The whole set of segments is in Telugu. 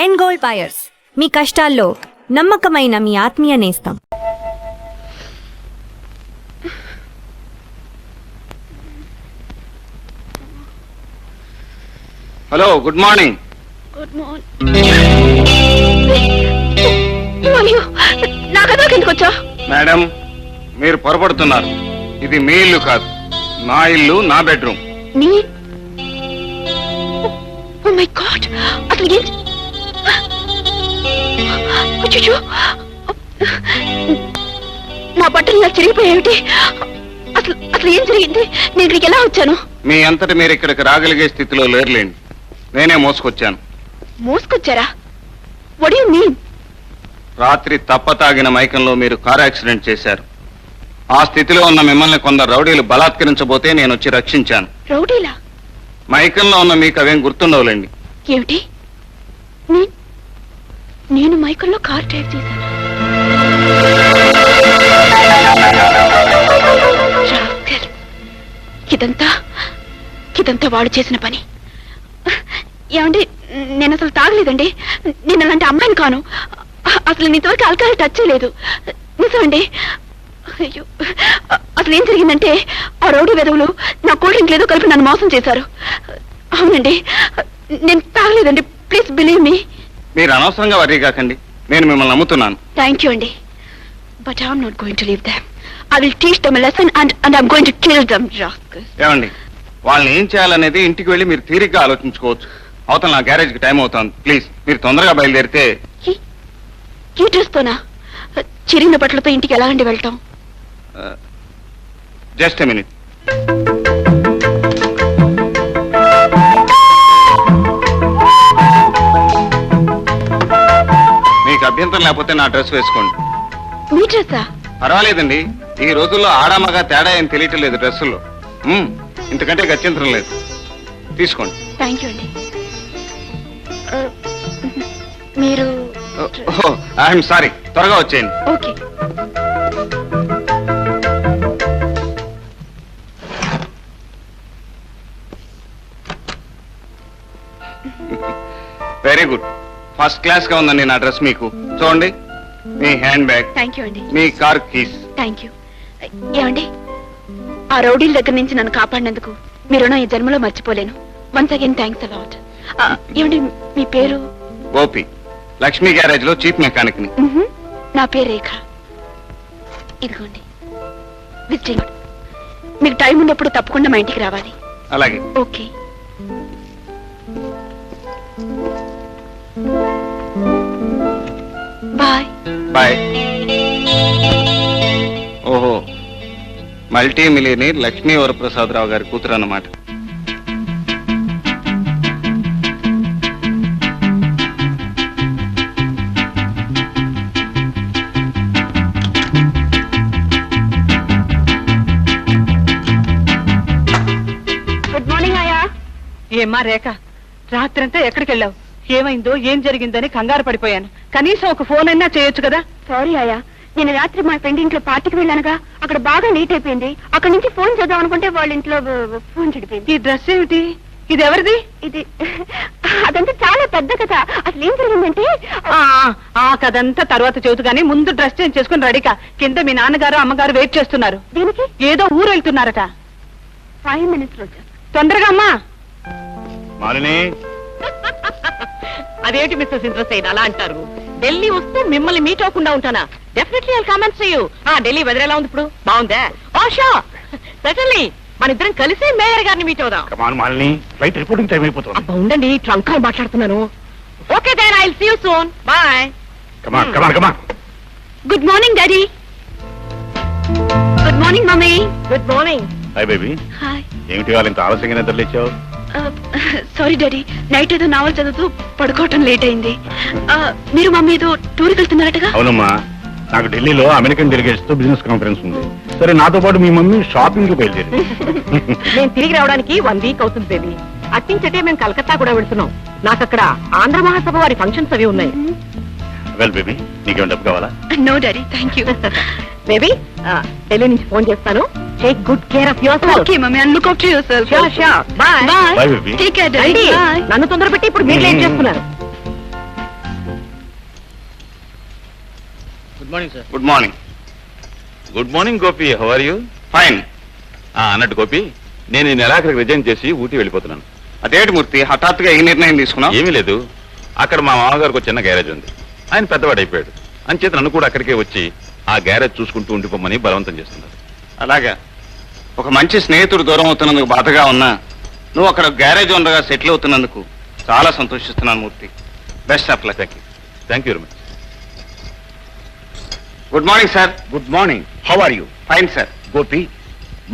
ఎండ్ గోల్డ్ బయర్స్, మీ కష్టాల్లో నమ్మకమైన మీ ఆత్మీయ నేస్తం. Hello, good morning. Good morning. నా కథ కిందకు వచ్చా? మేడం, మీరు పొరపడుతున్నారు. ఇది మీ ఇల్లు కాదు, నా ఇల్లు, నా బెడ్రూమ్. నీ ఓ మై గాడ్, అసలు ఏం అచ్చచ్చో, నా బట్టలు ఇలా చిరిగిపోయాయి. అసలు అసలు ఏం జరిగింది? నేను ఇక్కడికి ఎలా వచ్చాను? మీ అంతటి మీరు ఇక్కడికి రాగలిగే స్థితిలో లేరులేండి. నేనే మోసుకొచ్చాను. మోసుకొచ్చారా? What you mean? రాత్రి తప్పతాగిన మైకంలో మీరు కారు యాక్సిడెంట్ చేశారు. ఆ స్థితిలో ఉన్న మిమ్మల్ని కొందరు రౌడీలు బలాత్కరించబోతే నేను వచ్చి రక్షించాను. రౌడీలా? మైకంలో ఉన్న మీకు అవేం గుర్తుండవులేండి. ఏమిటి? నేను మైకల్లో కార్ డ్రైవ్ చేశాను. ఇదంతా వాడు చేసిన పని. ఏమండి, నేను అసలు తాగలేదండి. నేను అలాంటి అమ్మాయిని కాను. అసలు ఇంతవరకు ఆల్కహాల్ టచ్ చేయలేదు. నిజమండి. అయ్యో, అసలు ఏం జరిగిందంటే ఆ రౌడీ వెధవులు నా కూల్ డ్రింక్ లేదో కలిపి నన్ను మోసం చేశారు. అవునండి, నేను తాగలేదండి. Please believe me. మీరు అనవసరంగా వర్రీ కాకండి, నేను మిమ్మల్ని నమ్ముతున్నాను. థ్యాంక్ యూ అండి. But I'm not going to leave them. I will teach them a lesson and I'm going to kill them. ఏమండి, వాళ్ళని ఏం చేయాలనేది ఇంటికి వెళ్ళి మీరు తీరిగ్గా ఆలోచించుకోవచ్చు. అవతల నా గ్యారేజ్కి టైం అవుతుంది. ప్లీజ్ మీరు తొందరగా బయలుదేరితే. ఈ డ్రెస్తోనా? చిరిగిన బట్టలతో ఇంటికి ఎలా అండి వెళ్తాం? Just a minute. మీకు అభ్యంతరం లేకపోతే నా డ్రెస్ వేసుకోండి. మీ డ్రెస్సా? పర్వాలేదండి, ఈ రోజుల్లో ఆడామగా తేడా ఏం తెలియటం లేదు డ్రెస్సుల్లో. ఇంతకంటే గత్యంతరం లేదు. తీసుకోండి. థ్యాంక్ యూ అండి. మీరు ఐఎమ్ సారీ, త్వరగా వచ్చేయండి. Okay. Very good, first class గా ఉందండి నా డ్రెస్. మీకు చూడండి, మీ హ్యాండ్ బ్యాగ్, థ్యాంక్ యూ అండి. మీ కార్ కీస్. Thank you. ఏమండి, ఆ రౌడీల దగ్గర నుంచి నన్ను కాపాడినందుకు మీ రుణం ఈ జన్మలో మర్చిపోలేను. Once again thanks a lot. ఏమండి, మీ పేరు? గోపి, లక్ష్మీ గ్యారేజ్ లో చీఫ్ మెకానిక్ ని. నా పేరు రేఖ. ఇదిగోండి విజిటింగ్. మీకు టైం ఉన్నప్పుడు తప్పకుండా మా ఇంటికి రావాలి. అలాగే. ఓకే. బాయ్. బాయ్. ఓహో, మల్టీ మిలియనీర్ లక్ష్మీ వరప్రసాదరావు గారి కూతురు అన్నమాట. గుడ్ మార్నింగ్ అయ్యా. ఏమ్మా రేఖ, రాత్రంతా ఎక్కడికి వెళ్ళావు? ఏమైందో ఏం జరిగిందని కంగారు పడిపోయాను. కనీసం ఒక ఫోన్ అయినా చేయొచ్చు కదా. సారీ అయ్యా, నేను రాత్రి మా ఫ్రెండ్ ఇంట్లో పార్టీకి వెళ్ళానుగా, అక్కడ బాగా లేట్ అయిపోయింది. అక్కడ నుంచి ఫోన్ చేద్దాం అనుకుంటే వాళ్ళ ఇంట్లో ఫోన్ చెడిపోయింది. ఈ డ్రెస్ ఏమిటి? ఇది ఎవరిది? ఇది అదంతా చాలా పెద్ద కథ. అసలు ఏం జరిగిందంటే ఆ కథంతా తర్వాత చెబుతూ గానీ ముందు డ్రెస్ చేంజ్ చేసుకుని రెడీగా. కింద మీ నాన్నగారు అమ్మగారు వెయిట్ చేస్తున్నారు. దీనికి ఏదో ఊరు వెళ్తున్నారట. 5 minutes లో వచ్చారు. తొందరగా అమ్మా. మాలిని, అదేంటి మిస్టర్ సింద్రసేన్ అలా అంటారు? ఢిల్లీ వస్తే మిమ్మల్ని మీట్ అవ్వకుండా ఉంటానా? Definitely I comments to you. Delhi weather ఎలా ఉంది ఇప్పుడు? బాగుందా? Oh sure, certainly. మన ఇద్దరం కలిసి మేయర్ గారిని మీట్ అవుదాం. Come on Malini, flight reporting time అయిపోతుంది. అబ్బా ఉండండి, ట్రంక్ లో మాట్లాడుతున్నాను. Okay then I will see you soon. Bye. Come on come on come on. Good morning daddy. Good morning mummy. Good morning. Hi baby. Hi. ఏమిటి వాళ్ళు ఇంత ఆలస్యంగా నిద్రలేచావు? సారీ డాడీ, నైట్ ఏదో నావల్ చదువుతూ పడుకోవటం లేట్ అయింది. మీరు మమ్మీ ఏదో టూర్కి వెళ్తున్నారటగా? అవునమ్మా, నాకు ఢిల్లీలో అమెరికన్ డెలిగేట్స్ తో బిజినెస్ కాన్ఫరెన్స్ ఉంది. సరే, నాతో పాటు మీ మమ్మీ షాపింగ్ కి బయలుదేరి. నేను తిరిగి రావడానికి 1 వీక్ అవుతుంది బేబీ. అట్టించటే మేము కలకత్తా కూడా వెళ్తున్నాం. నాకు అక్కడ ఆంధ్ర మహాసభ వారి ఫంక్షన్స్ అవి ఉన్నాయి. వెల్ బేబీ, నీకేం డబ్బు కావాలా? No daddy, thank you. Baby, Delhi నుంచి ఫోన్ చేస్తాను. Take good care of your self. Okay mummy, and look after yourself. Sure sure. Bye. Bye. Bye, baby. Take care daddy. నన్ను తొందర పెట్టి ఇప్పుడు మీరు లేట్ చేస్తున్నారు. Good morning. Good morning Gopi, how are you? Fine. అన్నట్టు గోపి, నేను ఈ నెలాఖరికి రిజైన్ చేసి ఊటీ వెళ్ళిపోతున్నాను. అదేంటి మూర్తి, హఠాత్తుగా ఈ నిర్ణయం తీసుకున్నావు? ఏమీ లేదు, అక్కడ మా మామగారికి ఒక చిన్న గ్యారేజ్ ఉంది. ఆయన పెద్దవాడు అయిపోయాడు, అంచేత నన్ను కూడా అక్కడికే వచ్చి ఆ గ్యారేజ్ చూసుకుంటూ ఉండిపోమని బలవంతం చేస్తున్నారు. అలాగా. ఒక మంచి స్నేహితుడు దూరం అవుతున్నందుకు బాధగా ఉన్నా నువ్వు అక్కడ గ్యారేజ్ ఉండగా సెటిల్ అవుతున్నందుకు చాలా సంతోషిస్తున్నాను Murthy. Best of luck. Thank you very much. Good morning sir. Good morning, how are you? Fine sir. Gopi,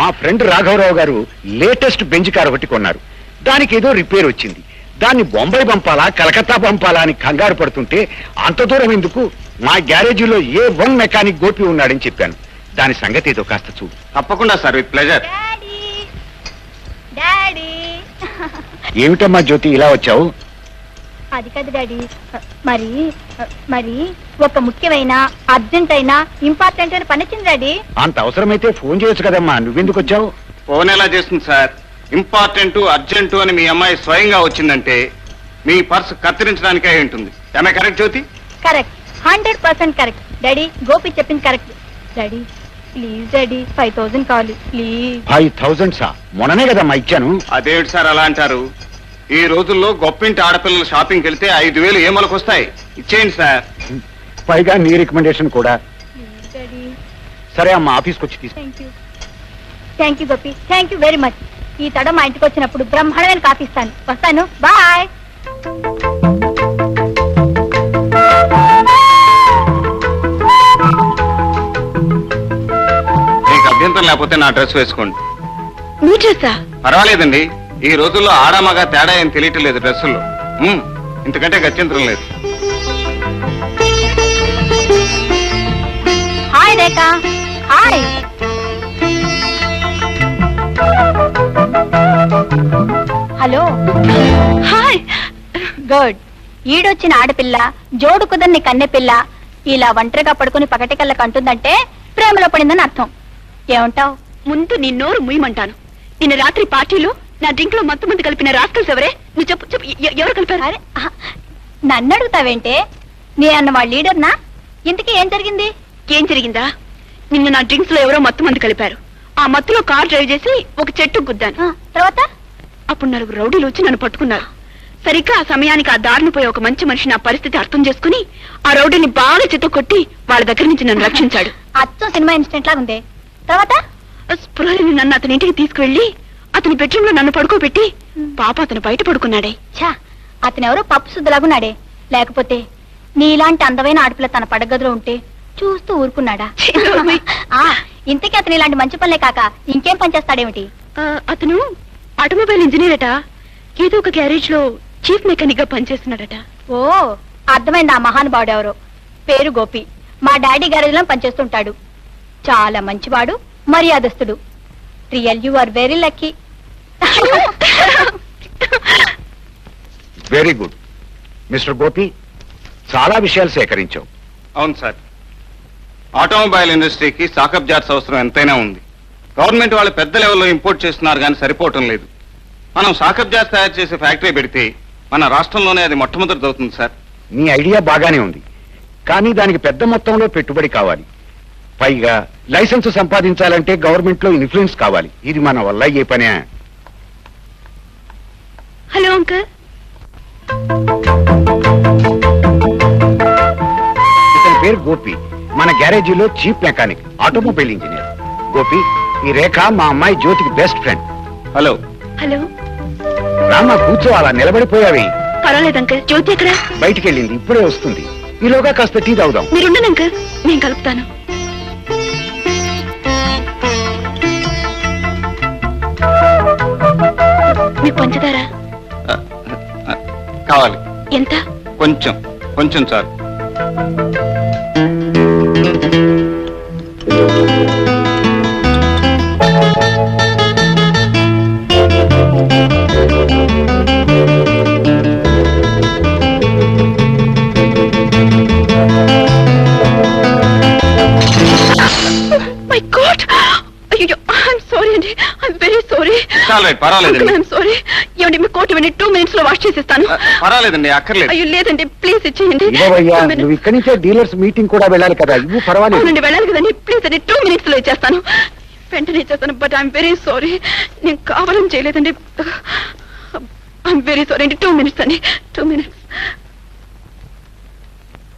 మా ఫ్రెండ్ రాఘవరావు గారు లేటెస్ట్ బెంచ్ కార్ ఒకటి కొన్నారు. దానికి ఏదో రిపేర్ వచ్చింది. దాన్ని బొంబాయి పంపాలా కలకత్తా పంపాలా అని కంగారు పడుతుంటే అంత దూరం ఎందుకు, మా గ్యారేజీలో A1 మెకానిక్ గోపి ఉన్నాడని చెప్పాను. దాని సంగతి ఏదో కాస్త చూడు. తప్పకుండా సార్, విత్ ప్లెజర్. డాడీ ఏమిటమ్మా జ్యోతి ఇలా వచ్చావు? అది కాదు డాడీ, మరి మరి ఒక ముఖ్యమైన అర్జెంట్ అయినా ఇంపార్టెంట్ అయిన పని వచ్చింది డాడీ. అంత అవసరమైతే ఫోన్ చేయొచ్చు కదమ్మా, నువ్వెందుకు వచ్చావు? ఫోన్ ఎలా చేస్తుంది సార్? ఇంపార్టెంట్ అర్జెంటు అని మీ అమ్మాయి స్వయంగా వచ్చిందంటే మీ పర్స్ కత్తిరించడానికే అయి ఉంటుంది. ఏమే correct Jyothi? Correct, 100% correct daddy. Gopi చెప్పింది కరెక్ట్ డాడీ. ప్లీజ్ డాడీ, 5000 కావాలి ప్లీజ్. 5000 సా? మొన్ననే కదమ్మా ఇచ్చాను. అదేమిటి సార్ అలా అంటారు? ఈ రోజుల్లో గొప్పింటి ఆడపిల్లలు షాపింగ్కి వెళ్తే 5000 ఏమలకొస్తాయి? ఇచ్చేయండి సార్. పైగా నీ రికమెండేషన్ కూడా. Please daddy. సరే అమ్మా, ఆఫీస్కి వచ్చి తీసు. Thank you Gopi, thank you very much. ఈ తడ మా ఇంటికి వచ్చినప్పుడు బ్రహ్మాండమైన కాఫీ ఇస్తాను. వస్తాను, బాయ్. మీకు అభ్యంతరం లేకపోతే నా డ్రెస్ వేసుకోండి. నీ డ్రెస్సా? పర్వాలేదండి, ఈ రోజుల్లో ఆడామగా తేడా ఏం తెలియటం లేదు డ్రెస్సుల్లో. ఇంతకంటే గత్యంతరం లేదు. హాయ్ రేఖా. హాయ్. హలో. హాయ్. గుడ్. ఈడొచ్చిన ఆడపిల్ల జోడు కుదర్ని కన్నెపిల్ల ఇలా ఒంటరిగా పడుకుని పగటికల్లా కంటుందంటే ప్రేమలో పడిందని అర్థం. ఏమంటావ్? ముందు నీ నోరు ముయ్యమంటాను. నిన్న రాత్రి పార్టీలో నా డ్రింక్ లో మత్తు మంది కలిపిన రాస్కల్స్ ఎవరే? నువ్వు చెప్పు చెప్పు, ఎవరు కలిపారు? అరే, నన్ను అడుగుతావేంటే? నీ అన్న వాళ్ళ లీడర్నా? ఇంతకీ ఏం జరిగింది? ఏం జరిగిందా? నిన్న నా డ్రింక్స్ లో ఎవరో మత్తు మంది కలిపారు. ఆ మత్తులో కార్ డ్రైవ్ చేసి ఒక చెట్టు గుద్దాను. తర్వాత అప్పుడు 4 రౌడీలు వచ్చి నన్ను పట్టుకున్నారు. సరిగ్గా ఆ సమయానికి ఆ దారిని పోయి ఒక మంచి మనిషి నా పరిస్థితి అర్థం చేసుకుని ఆ రౌడీని బాగా చెత్త కొట్టి వాళ్ళ దగ్గర నుంచి నన్ను రక్షించాడు. అచ్చం సినిమా ఇన్సిడెంట్ లాగా ఉంది. తర్వాత స్పృహని నన్ను అతని ఇంటికి తీసుకువెళ్లి అతని బెడ్రూమ్ లో నన్ను పడుకోబెట్టి పాప అతను బయట పడుకున్నాడే. ఛా, అతనెవరో పప్పు శుద్ధలాగున్నాడే. లేకపోతే నీలాంటి అందమైన ఆడపిల్ల తన పడగదిలో ఉంటే చూస్తూ ఊరుకున్నాడా? ఇంతకీ అతను ఇలాంటి మంచి పనులే కాక ఇంకేం పని చేస్తాడేమిటి? అతను ఆటోమొబైల్ ఇంజనీర్ అట. ఏదో ఒక గ్యారేజ్ లో చీఫ్ మెకానిక్ గా పనిచేస్తున్నాడట. ఓ, అర్థమైంది. ఆ మహానుభావుడు ఎవరో. పేరు గోపి. మా డాడీ గ్యారేజ్ లో పనిచేస్తుంటాడు. చాలా మంచివాడు, మర్యాదస్తుడు. Real you are very lucky. Very good mister Gopi, చాలా విషయాలు సేకరించావు. అవును సార్, ఆటోమొబైల్ ఇండస్ట్రీకి సాకప్ జార్స్ అవసరం ఎంతైనా ఉంది. గవర్నమెంట్ వాళ్ళు పెద్ద లెవెల్లో ఇంపోర్ట్ చేస్తున్నారు కానీ సరిపోవటం లేదు. మనం సాకప్ జార్స్ తయారు చేసే ఫ్యాక్టరీ పెడితే మన రాష్ట్రంలోనే అది మొట్టమొదటిది అవుతుంది సార్. నీ ఐడియా బాగానే ఉంది, కానీ దానికి పెద్ద మొత్తంలో పెట్టుబడి కావాలి. పైగా లైసెన్స్ సంపాదించాలంటే గవర్నమెంట్ లో ఇన్ఫ్లుయెన్స్ కావాలి. ఇది మన వల్ల ఏ పనే? Hello uncle. ఇతని పేరు గోపి, మన గ్యారేజీలో chief mechanic, automobile engineer. Gopi, ఈ రేఖ మా అమ్మాయి జ్యోతికి best friend. Hello. Hello. Rama, కూర్చో, అలా నిలబడిపోయావి. పర్వాలేదు అంకల్. జ్యోతి ఎక్కడ? బయటికి వెళ్ళింది, ఇప్పుడే వస్తుంది. ఈలోగా కాస్త టీ తాగుదాం. మీరుండండి అంకల్, నేను కలుపుతాను. మీకు పంచదార కావాలి. ఎంత? కొంచెం కొంచెం చాలు. మై గాడ్, అయ్యో, ఐఎమ్ సారీ అండి, ఐఎమ్ వెరీ సారీ. పర్వాలేదు. I'm sorry. ఏమండి మీ కోట్ ఇవ్వండి, 2 minutes లో వాష్ చేసిస్తాను. పర్వాలేదండి, అక్కర్లేదు. అయ్యో లేదండి, ప్లీజ్ ఇచ్చేయండి. ఇవ్వవయ్యా, 2 minutes. నువ్వు ఇక్కడి నుంచే డీలర్స్ మీటింగ్ కూడా వెళ్ళాలి కదా, ఇవ్వు పర్వాలేదు. అవునండి, వెళ్ళాలి కదండి, ప్లీజ్ అండి, 2 minutes లో ఇచ్చేస్తాను, వెంటనే ఇచ్చేస్తాను. బట్ ఐఎమ్ వెరీ సారీ, నేను కావాలని చేయలేదండి. ఐఎమ్ వెరీ సారీ అండి. 2 minutes అండి, 2 minutes.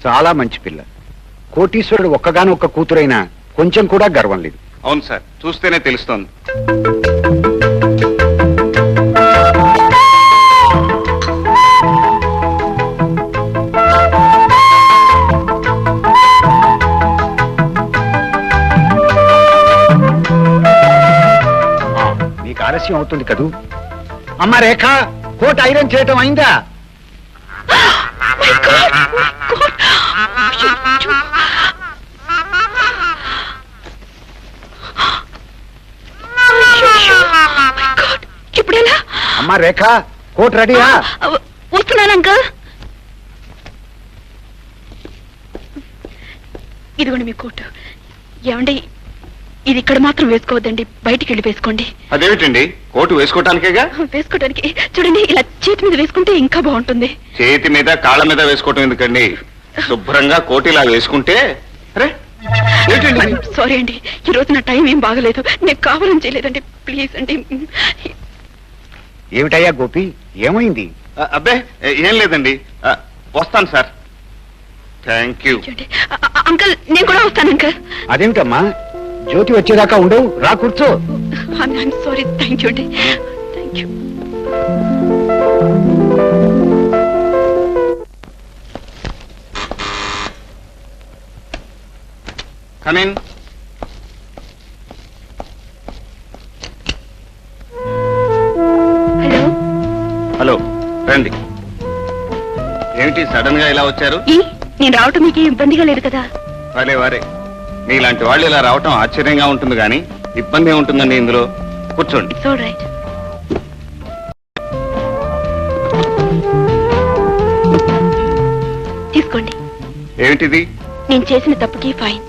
చాలా మంచి పిల్ల. కోటీశ్వరుడు ఒక్కగానొక్క కూతురైనా కొంచెం కూడా గర్వం లేదు. అవును సార్, చూస్తేనే తెలుస్తోంది. నీకు ఆలస్యం అవుతుంది కదూ. అమ్మ రేఖ, కోట్ ఐరన్ చేయటం అయిందా? My God, my God. అయ్యో. అయ్యో, my God. ఇప్పుడెలా? అమ్మ రేఖ, కోట్ రెడీయా? వస్తున్నాను అంకల్. ఇదిగోండి మీ కోటు. ఏమండి, ఇది ఇక్కడ మాత్రం వేసుకోవద్దండి, బయటికి వెళ్ళి వేసుకోండి. అదేమిటండి, కోటు వేసుకోవటానికేగా? వేసుకోవడానికి చూడండి, ఇలా చేతి మీద వేసుకుంటే ఇంకా బాగుంటుంది. చేతి మీద కాళ్ళ మీద వేసుకోవటం ఎందుకండి? శుభ్రంగా కోటు ఇలా వేసుకుంటే. అరే ఏంటండి? సారీ అండి, ఈ రోజు నా టైం ఏం బాగలేదు, నేను కావాలని చేయలేదండి, ప్లీజ్ అండి. ఏమిటయ్యా గోపి, ఏమైంది? అబ్బే ఏం లేదండి, వస్తాను సార్. Thank you. అంకల్, నేను కూడా వస్తాను అంకల్. అదేమిటమ్మా, జ్యోతి వచ్చేదాకా ఉండవు, రా కూర్చో. I'm sorry. థ్యాంక్ యూ అండి, thank you. Come in. Hello. Hello, రండి. ఏమిటి సడన్ గా ఇలా వచ్చారు? నేను రావటం మీకు ఇబ్బందిగా లేదు కదా? వారే వారే, మీలాంటి వాళ్ళు ఇలా రావటం ఆశ్చర్యంగా ఉంటుంది కానీ ఇబ్బంది ఉంటుందండి ఇందులో. కూర్చోండి. So right. తీసుకోండి. ఏమిటిది? నేను చేసిన తప్పుకి ఫైన్.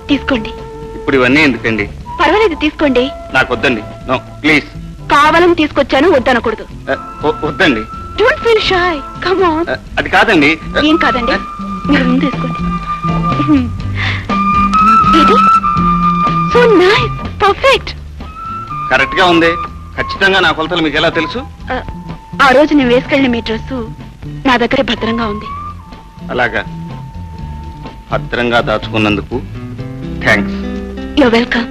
తీసుకోండి. ఇప్పుడు ఇవన్నీ ఎందుకండి? పర్వాలేదు, తీసుకోండి. నాకు వద్దండి. No please. కావాలని తీసుకొచ్చాను, వద్దనకూడదు. వద్దండి. Don't feel shy, come on. అది కాదండి. ఏం కాదండి, మీరు ముందు తీసుకోండి. ఇది సో నైస్, పర్ఫెక్ట్. కరెక్ట్ గా ఉంది. ఖచ్చితంగా నా కొలతలు మీకు ఎలా తెలుసు? ఆ రోజు నేను వేసుకెళ్ళిన మీ డ్రెస్సు నా దగ్గరే భద్రంగా ఉంది. అలాగా, భద్రంగా దాచుకున్నందుకు thanks. You're welcome.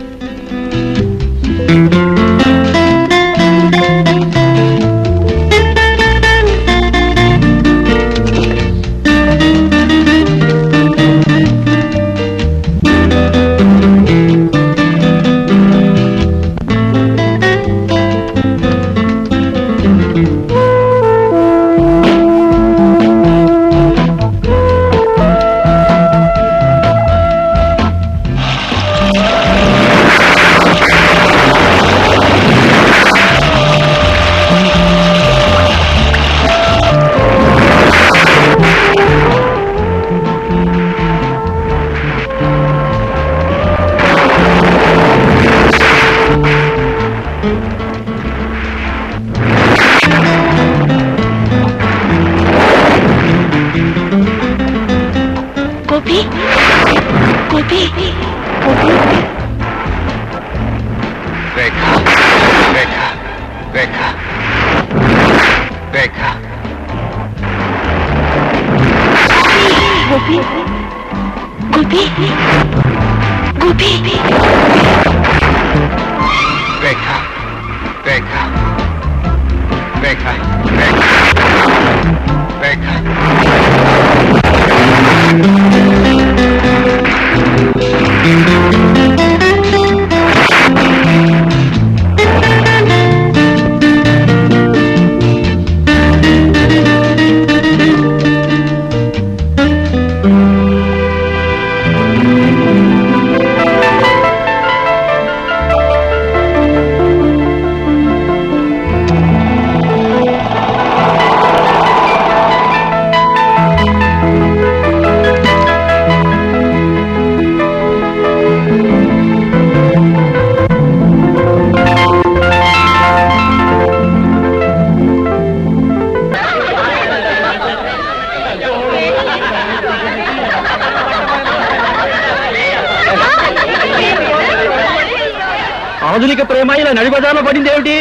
Gopi, Gopi, Gopi. Rekha, Rekha, Rekha, Rekha. Gopi, Gopi, Gopi. Rekha, Rekha, Rekha, Rekha, Rekha. ఆధునిక ప్రేమ ఇలా నడిబజార్లో పడింది ఏమిటి?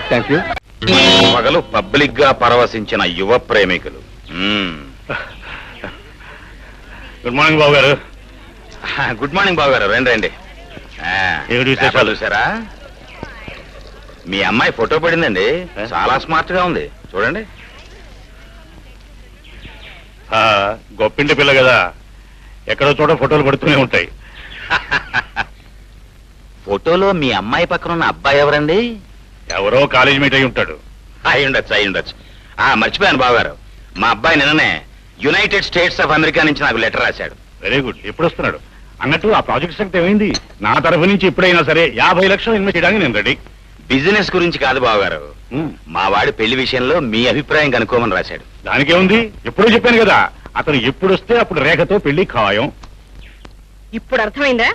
Thank you. పగలు పబ్లిక్ గా పరవశించిన యువ ప్రేమికులు. గుడ్ మార్నింగ్ బాబు గారు. గుడ్ మార్నింగ్ బాబు గారు, రండి రండి. ఏమిటి విశేషాలు? పేపర్లు చూసారా? మీ అమ్మాయి ఫోటో పడిందండి, చాలా స్మార్ట్ గా ఉంది, చూడండి. గొప్పింటి పిల్ల కదా, ఎక్కడో చోట ఫోటోలు పడుతూనే ఉంటాయి. ఫోటోలో మీ అమ్మాయి పక్కన ఉన్న అబ్బాయి ఎవరండి? ఎవరో కాలేజ్ మీట్ అయి ఉంటాడు. అయి ఉండొచ్చు. మర్చిపోయాను బాబు గారు, మా అబ్బాయి నిన్ననే యునైటెడ్ స్టేట్స్ ఆఫ్ అమెరికా నుంచి నాకు లెటర్ రాశాడు. Very good. ఎప్పుడు వస్తున్నాడు? అన్నట్టు ఆ ప్రాజెక్ట్ సంగతి ఏమైంది? నా తరఫు నుంచి ఇప్పుడైనా సరే 50 లక్షలు ఇన్వెస్ట్ చేయడానికి నేను రెడీ. బిజినెస్ గురించి కాదు బాబు గారు, మా వాడి పెళ్లి విషయంలో మీ అభిప్రాయం కనుక్కోమని రాశాడు. దానికేముంది, ఎప్పుడూ చెప్పాను కదా, అతను ఎప్పుడు వస్తే అప్పుడు రేఖతో పెళ్లి ఖాయం. ఇప్పుడు అర్థమైందా?